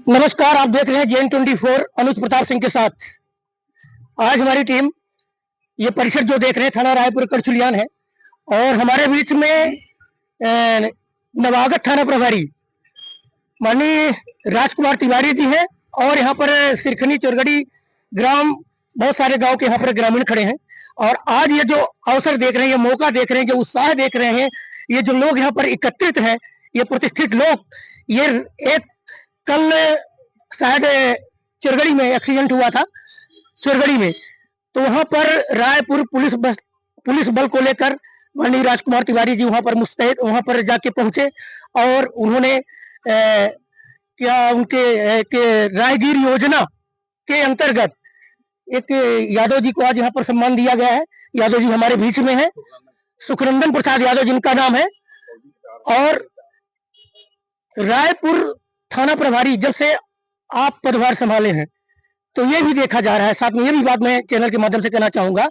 नमस्कार, आप देख रहे हैं JN24 अनुज प्रताप सिंह के साथ। आज हमारी टीम ये परिसर जो देख रहे हैं थाना रायपुर करचुलियान है और हमारे बीच में नवागत थाना प्रभारी माननीय राजकुमार तिवारी जी हैं और यहाँ पर सिरखनी चोरगड़ी ग्राम बहुत सारे गांव के यहाँ पर ग्रामीण खड़े हैं। और आज ये जो अवसर देख रहे हैं, ये मौका देख रहे हैं, जो उत्साह देख रहे हैं, ये जो लोग यहाँ पर एकत्रित हैं, ये प्रतिष्ठित लोग, ये एक कल शायद चोरगड़ी में एक्सीडेंट हुआ था चोरगड़ी में, तो वहां पर रायपुर पुलिस बल को लेकर माननीय राजकुमार तिवारी जी वहां पर मुस्तैद वहां पर जाके पहुंचे और उन्होंने क्या उनके के राहगीर योजना के अंतर्गत एक यादव जी को आज यहाँ पर सम्मान दिया गया है। यादव जी हमारे बीच में है, सुखनंदन प्रसाद यादव जिनका नाम है, और रायपुर थाना प्रभारी जब से आप पदभार संभाले हैं तो ये भी देखा जा रहा है। साथ में ये भी बात मैं चैनल के माध्यम से कहना चाहूंगा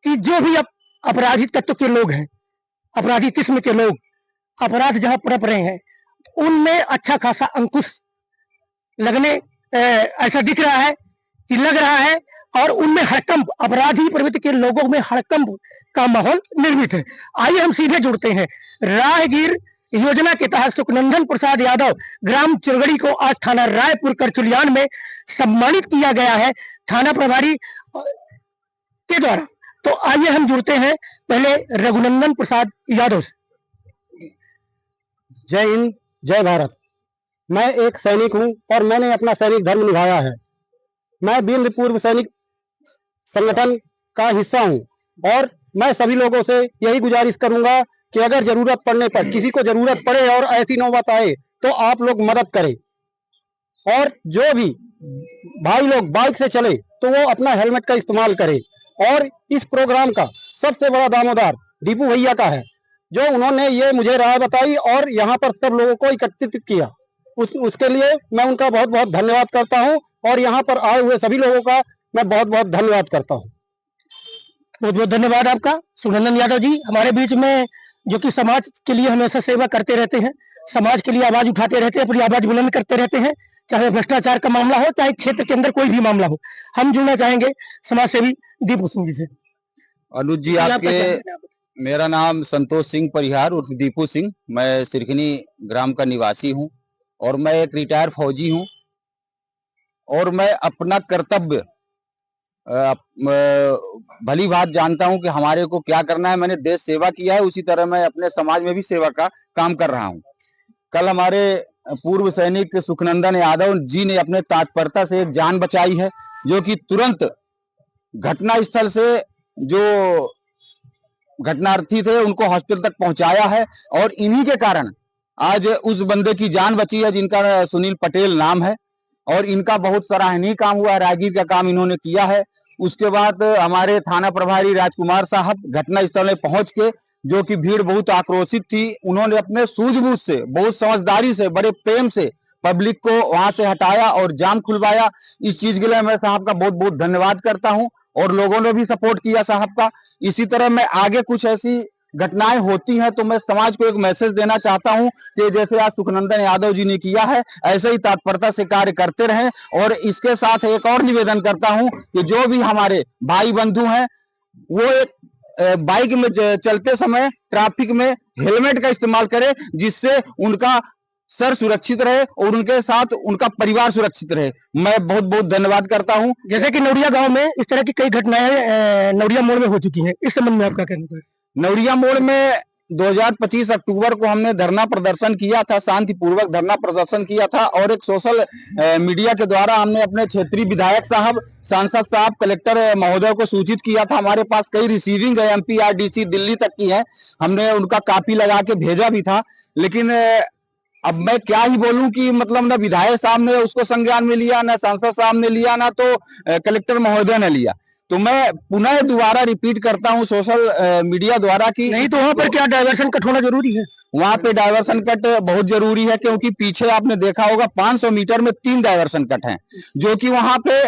कि जो भी अपराधी तत्व के लोग हैं, अपराधी किस्म के लोग अपराध जहां पनप रहे हैं, उनमें अच्छा खासा अंकुश लगने ऐसा दिख रहा है कि लग रहा है, और उनमें हड़कंप, अपराधी प्रवृत्ति के लोगों में हड़कंप का माहौल निर्मित है। आइए हम सीधे जुड़ते हैं। राहगीर योजना के तहत सुखनंदन प्रसाद यादव ग्राम चोरगड़ी को आज थाना रायपुर करचुलियान में सम्मानित किया गया है थाना प्रभारी के द्वारा। तो आइए हम जुड़ते हैं पहले रघुनंदन प्रसाद यादव से। जय हिंद, जय भारत। मैं एक सैनिक हूं और मैंने अपना सैनिक धर्म निभाया है। मैं वीर पूर्व सैनिक संगठन का हिस्सा हूं और मैं सभी लोगों से यही गुजारिश करूंगा कि अगर जरूरत पड़ने पर, किसी को जरूरत पड़े और ऐसी नौबत आए, तो आप लोग मदद करें। और जो भी भाई लोग बाइक से चले तो वो अपना हेलमेट का इस्तेमाल करें। और इस प्रोग्राम का सबसे बड़ा दामोदार दीपू भैया का है, जो उन्होंने ये मुझे राय बताई और यहाँ पर सब लोगों को एकत्रित किया। उसके लिए मैं उनका बहुत बहुत धन्यवाद करता हूँ और यहाँ पर आए हुए सभी लोगों का मैं बहुत बहुत धन्यवाद करता हूँ। बहुत बहुत धन्यवाद आपका सुखनंदन यादव जी, हमारे बीच में, जो कि समाज के लिए हमेशा सेवा करते रहते हैं, समाज के लिए आवाज उठाते रहते हैं, अपनी आवाज बुलंद करते रहते हैं, चाहे भ्रष्टाचार का मामला हो, चाहे क्षेत्र के अंदर कोई भी मामला हो। हम जुड़ना चाहेंगे समाज सेवी दीपू सिंह जी से। अनुज जी, आपके मेरा नाम संतोष सिंह परिहार उर्फ दीपू सिंह, मैं सिरखनी ग्राम का निवासी हूं और मैं एक रिटायर फौजी हूं और मैं अपना कर्तव्य भली बात जानता हूं कि हमारे को क्या करना है। मैंने देश सेवा किया है, उसी तरह मैं अपने समाज में भी सेवा का काम कर रहा हूं। कल हमारे पूर्व सैनिक सुखनंदन यादव जी ने अपने तत्परता से एक जान बचाई है, जो कि तुरंत घटना स्थल से जो घटनार्थी थे उनको हॉस्पिटल तक पहुंचाया है और इन्हीं के कारण आज उस बंदे की जान बची है जिनका सुनील पटेल नाम है। और इनका बहुत सराहनीय काम हुआ है, राहगीर का काम इन्होंने किया है। उसके बाद हमारे थाना प्रभारी राजकुमार साहब घटना स्थल में पहुंच के, जो कि भीड़ बहुत आक्रोशित थी, उन्होंने अपने सूझबूझ से, बहुत समझदारी से, बड़े प्रेम से पब्लिक को वहां से हटाया और जाम खुलवाया। इस चीज के लिए मैं साहब का बहुत बहुत धन्यवाद करता हूं और लोगों ने भी सपोर्ट किया साहब का। इसी तरह मैं आगे कुछ ऐसी घटनाएं होती हैं तो मैं समाज को एक मैसेज देना चाहता हूं कि जैसे आज सुखनंदन यादव जी ने किया है, ऐसे ही तत्परता से कार्य करते रहें। और इसके साथ एक और निवेदन करता हूं कि जो भी हमारे भाई बंधु हैं, वो एक बाइक में चलते समय ट्रैफिक में हेलमेट का इस्तेमाल करें, जिससे उनका सर सुरक्षित रहे और उनके साथ उनका परिवार सुरक्षित रहे। मैं बहुत बहुत धन्यवाद करता हूं। जैसे कि नौरिया गांव में इस तरह की कई घटनाएं नौरिया मोड़ में हो चुकी हैं, इस संबंध में आपका कहना है? नौरिया मोड़ में 2025 अक्टूबर को हमने धरना प्रदर्शन किया था, शांतिपूर्वक धरना प्रदर्शन किया था और एक सोशल मीडिया के द्वारा हमने अपने क्षेत्रीय विधायक साहब, सांसद साहब, कलेक्टर महोदय को सूचित किया था। हमारे पास कई रिसीविंग है, MPRDC दिल्ली तक की है, हमने उनका कॉपी लगा के भेजा भी था। लेकिन अब मैं क्या ही बोलूं कि मतलब न विधायक साहब ने उसको संज्ञान में लिया, ना सांसद साहब ने लिया, ना तो कलेक्टर महोदय ने लिया। तो मैं पुनः दोबारा रिपीट करता हूं सोशल मीडिया द्वारा कि नहीं, तो वहां पर क्या डायवर्सन कट होना जरूरी है? वहां पे डायवर्सन कट बहुत जरूरी है, क्योंकि पीछे आपने देखा होगा 500 मीटर में 3 डायवर्सन कट हैं, जो कि वहां पे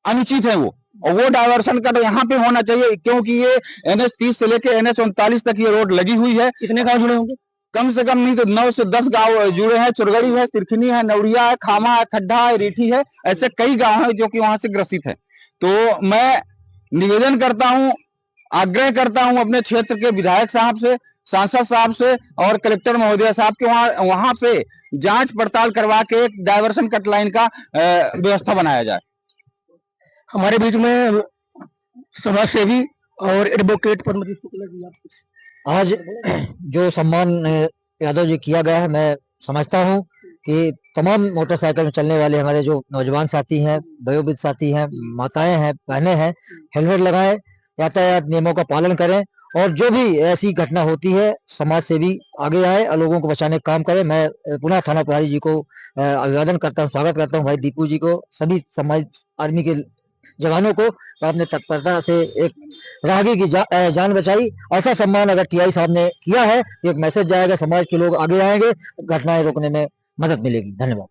अनुचित है और वो डायवर्सन कट यहाँ पे होना चाहिए, क्योंकि ये NH 30 से लेके NH 39 तक ये रोड लगी हुई है। कितने गांव जुड़े होंगे? कम से कम नहीं तो 9 से 10 गांव जुड़े हैं। चुरगड़ी है, सिरखनी है, नौरिया है, खामा है, खड्डा है, रीठी है, ऐसे कई गांव हैं जो कि वहां से ग्रसित है। तो मैं निवेदन करता हूं, आग्रह करता हूं अपने क्षेत्र के विधायक साहब से, सांसद साहब से और कलेक्टर महोदय साहब के वहां पे जांच पड़ताल करवा के एक डायवर्सन कट लाइन का व्यवस्था बनाया जाए। हमारे बीच में समाज सेवी और एडवोकेट परमजीत शुक्ला जी, आप कुछ आज जो सम्मान यादव जी किया गया है, मैं समझता हूं कि तमाम मोटरसाइकिल में चलने वाले हमारे जो नौजवान साथी हैं, वयोवृद्ध साथी हैं, माताएं हैं, बहनें हैं, हेलमेट लगाएं, यातायात नियमों का पालन करें और जो भी ऐसी घटना होती है समाज सेवी आगे आए और लोगों को बचाने का काम करें। मैं पुनः थाना प्रभारी जी को अभिवादन करता हूँ, स्वागत करता हूँ, भाई दीपू जी को, सभी समाज आर्मी के जवानों को अपने तत्परता से एक राहगीर की जान बचाई। ऐसा सम्मान अगर टीआई साहब ने किया है, एक मैसेज जाएगा, समाज के लोग आगे आएंगे, घटनाएं रोकने में मदद मिलेगी। धन्यवाद।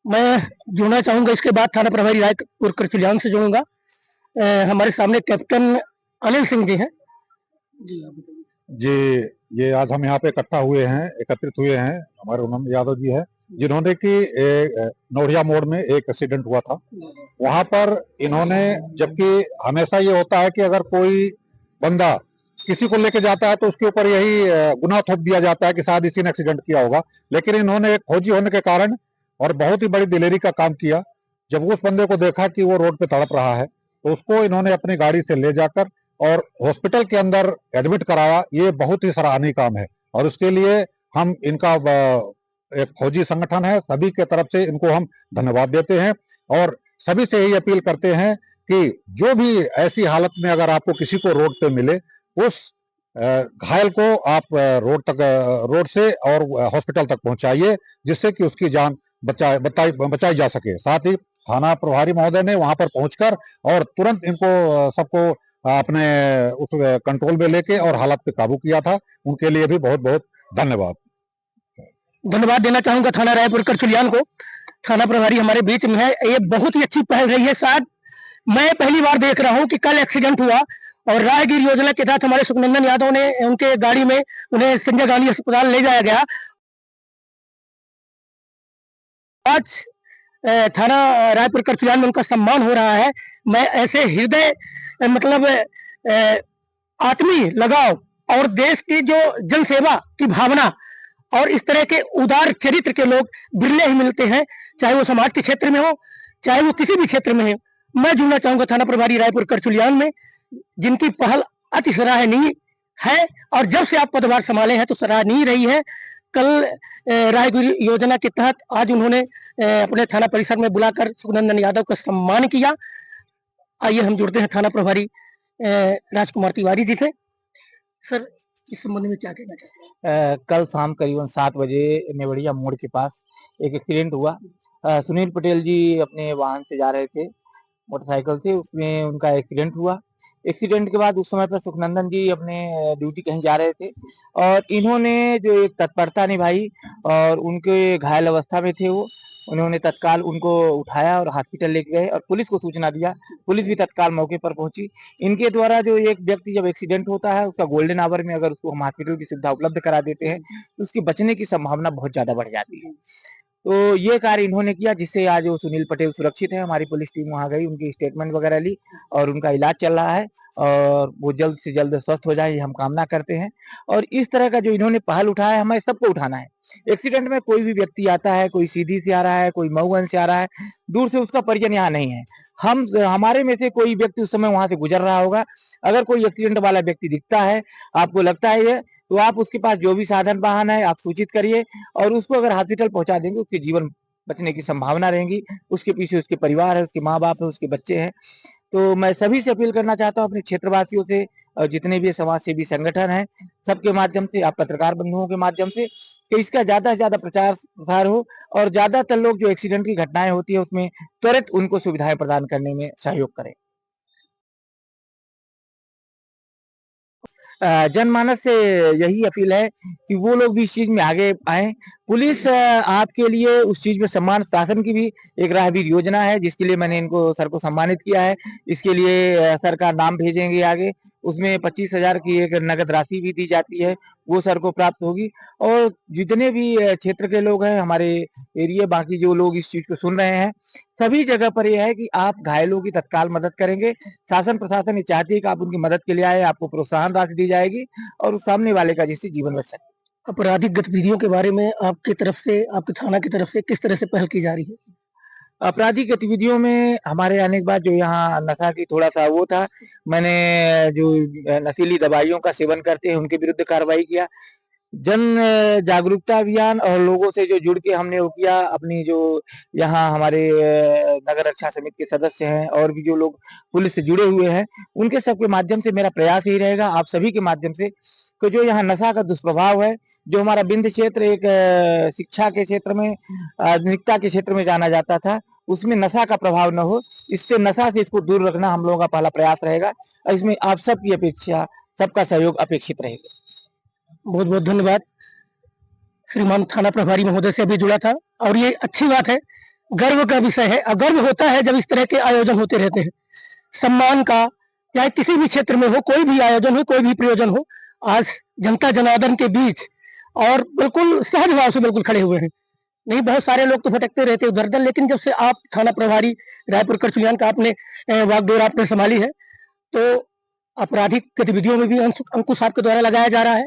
मैं जुड़ना चाहूंगा इसके बाद थाना प्रभारी रायपुर करचुलियान से जुड़ूंगा। हमारे सामने कैप्टन अनिल सिंह जी हैं। जी आप बताइए। जी, ये आज हम यहाँ पे इकट्ठा हुए हैं, एकत्रित हुए हैं, हमारे उन्नम यादव जी हैं, जिन्होंने कि नौरिया मोड़ में एक एक्सीडेंट हुआ था। वहां पर इन्होंने, जबकि हमेशा ये होता है कि अगर कोई बंदा किसी को लेके जाता है तो उसके ऊपर यही गुनाह थोप दिया जाता है कि शायद इसी ने एक्सीडेंट किया होगा, लेकिन इन्होंने एक फौजी होने के कारण और बहुत ही बड़ी दिलेरी का काम किया। जब उस बंदे को देखा कि वो रोड पे तड़प रहा है तो उसको इन्होंने अपनी गाड़ी से ले जाकर और हॉस्पिटल के अंदर एडमिट कराया। ये बहुत ही सराहनीय काम है और उसके लिए हम इनका एक फौजी संगठन है, सभी के तरफ से इनको हम धन्यवाद देते हैं और सभी से यही अपील करते हैं कि जो भी ऐसी हालत में अगर आपको किसी को रोड पे मिले, उस घायल को आप रोड से और हॉस्पिटल तक पहुंचाइए, जिससे कि उसकी जान बचाई जा सके। साथ ही थाना प्रभारी महोदय ने वहां पर पहुंचकर और तुरंत इनको सबको अपने उस कंट्रोल में लेके और हालात पे काबू किया था। उनके लिए भी बहुत बहुत धन्यवाद। धन्यवाद देना चाहूंगा थाना रायपुर करचुलियान को। थाना प्रभारी हमारे बीच में है, ये बहुत ही अच्छी पहल रही है। शायद मैं पहली बार देख रहा हूं कि कल एक्सीडेंट हुआ और राहगीर योजना के तहत हमारे सुखनंदन यादव ने उनके गाड़ी में उन्हें संजय गांधी अस्पताल ले जाया गया। आज थाना रायपुर करचुलियान में उनका सम्मान हो रहा है। मैं ऐसे हृदय मतलब आत्मीय लगाव और देश की जो जनसेवा की भावना और इस तरह के उदार चरित्र के लोग बिरले ही मिलते हैं, चाहे वो समाज के क्षेत्र में हो, चाहे वो किसी भी क्षेत्र में हो। मैं जुड़ना चाहूंगा थाना प्रभारी रायपुर करचुलियान में, जिनकी पहल अति सराहनीय है और जब से आप पदभार संभाले हैं तो सराहनीय रही है। कल राहगीर योजना के तहत आज उन्होंने अपने थाना परिसर में बुलाकर सुखनंदन यादव का सम्मान किया। आइए हम जुड़ते हैं थाना प्रभारी राजकुमार तिवारी जी से। सर, इस संबंध में क्या कहना चाहते हैं? कल शाम करीबन 7 बजे नेवड़िया मोड़ के पास एक एक्सीडेंट हुआ। सुनील पटेल जी अपने वाहन से जा रहे थे, मोटरसाइकिल से, उसमें उनका एक्सीडेंट हुआ। एक्सीडेंट के बाद उस समय पर सुखनंदन जी अपने ड्यूटी कहीं जा रहे थे और इन्होंने जो एक तत्परता निभाई और उनके घायल अवस्था में थे वो, उन्होंने तत्काल उनको उठाया और हॉस्पिटल लेके गए और पुलिस को सूचना दिया। पुलिस भी तत्काल मौके पर पहुंची। इनके द्वारा जो एक व्यक्ति जब एक्सीडेंट होता है उसका गोल्डन आवर में अगर उसको हम हॉस्पिटल की सुविधा उपलब्ध करा देते हैं तो उसके बचने की संभावना बहुत ज्यादा बढ़ जाती है। तो ये कार्य इन्होंने किया जिससे आज वो सुनील पटेल सुरक्षित है। हमारी पुलिस टीम वहां गई, उनकी स्टेटमेंट वगैरह ली और उनका इलाज चल रहा है और वो जल्द से जल्द स्वस्थ हो जाए, ये हम कामना करते हैं। और इस तरह का जो इन्होंने पहल उठाया है, हमें सबको उठाना है। एक्सीडेंट में कोई भी व्यक्ति आता है, कोई सीधी से आ रहा है, कोई मऊगंज से आ रहा है, दूर से उसका परिजन यहाँ नहीं है। हमारे में से कोई व्यक्ति उस समय वहां से गुजर रहा होगा, अगर कोई एक्सीडेंट वाला व्यक्ति दिखता है, आपको लगता है ये, तो आप उसके पास जो भी साधन वाहन है आप सूचित करिए और उसको अगर हॉस्पिटल पहुंचा देंगे, उसके जीवन बचने की संभावना रहेगी। उसके पीछे उसके परिवार है, उसके माँ बाप है, उसके बच्चे हैं। तो मैं सभी से अपील करना चाहता हूँ, अपने क्षेत्रवासियों से और जितने भी समाज सेवी संगठन हैं, सबके माध्यम से, आप पत्रकार बंधुओं के माध्यम से, कि इसका ज्यादा से ज्यादा प्रचार प्रसार हो और ज्यादातर लोग जो एक्सीडेंट की घटनाएं होती है उसमें त्वरित उनको सुविधाएं प्रदान करने में सहयोग करें। जनमानस से यही अपील है कि वो लोग भी इस चीज में आगे आए पुलिस आपके लिए उस चीज में सम्मान शासन की भी एक राहगीर योजना है, जिसके लिए मैंने इनको सर को सम्मानित किया है। इसके लिए सर का नाम भेजेंगे आगे, उसमें 25,000 की एक नगद राशि भी दी जाती है, वो सर को प्राप्त होगी। और जितने भी क्षेत्र के लोग हैं हमारे एरिया, बाकी जो लोग इस चीज को सुन रहे हैं, सभी जगह पर यह है कि आप घायलों की तत्काल मदद करेंगे। शासन प्रशासन ये चाहती है कि आप उनकी मदद के लिए आए, आपको प्रोत्साहन राशि दी जाएगी और उस सामने वाले का जिससे जीवन बच सके। आपराधिक गतिविधियों के बारे में आपकी तरफ से, आपके थाना की तरफ से किस तरह से पहल की जा रही है? आपराधिक गतिविधियों में हमारे आने के बाद जो यहाँ नशा की थोड़ा-सा वो था, मैंने जो नशीली दवाइयों का सेवन करते हैं उनके विरुद्ध कार्रवाई किया। जन जागरूकता अभियान और लोगों से जो जुड़ के हमने वो किया, अपनी जो यहाँ हमारे नगर रक्षा समिति के सदस्य हैं और भी जो लोग पुलिस से जुड़े हुए हैं, उनके सबके माध्यम से मेरा प्रयास यही रहेगा, आप सभी के माध्यम से, कि जो यहाँ नशा का दुष्प्रभाव है, जो हमारा विंध्य क्षेत्र एक शिक्षा के क्षेत्र में, आधुनिकता के क्षेत्र में जाना जाता था, उसमें नशा का प्रभाव न हो, इससे नशा से इसको दूर रखना हम लोगों का पहला प्रयास रहेगा और इसमें आप सबकी अपेक्षा, सबका सहयोग अपेक्षित रहेगा। बहुत बहुत धन्यवाद। श्रीमान थाना प्रभारी महोदय से अभी जुड़ा था और ये अच्छी बात है, गर्व का विषय है और गर्व होता है जब इस तरह के आयोजन होते रहते हैं। सम्मान का, चाहे किसी भी क्षेत्र में हो, कोई भी आयोजन हो, कोई भी प्रयोजन हो, आज जनता जनार्दन के बीच और बिल्कुल सहज भाव से बिल्कुल खड़े हुए हैं। नहीं, बहुत सारे लोग तो भटकते रहते हैं उधर-उधर, लेकिन जब से आप थाना प्रभारी रायपुर करचुलियान का आपने वागडोर आपने संभाली है, तो आपराधिक गतिविधियों में भी अंकुश आपके द्वारा लगाया जा रहा है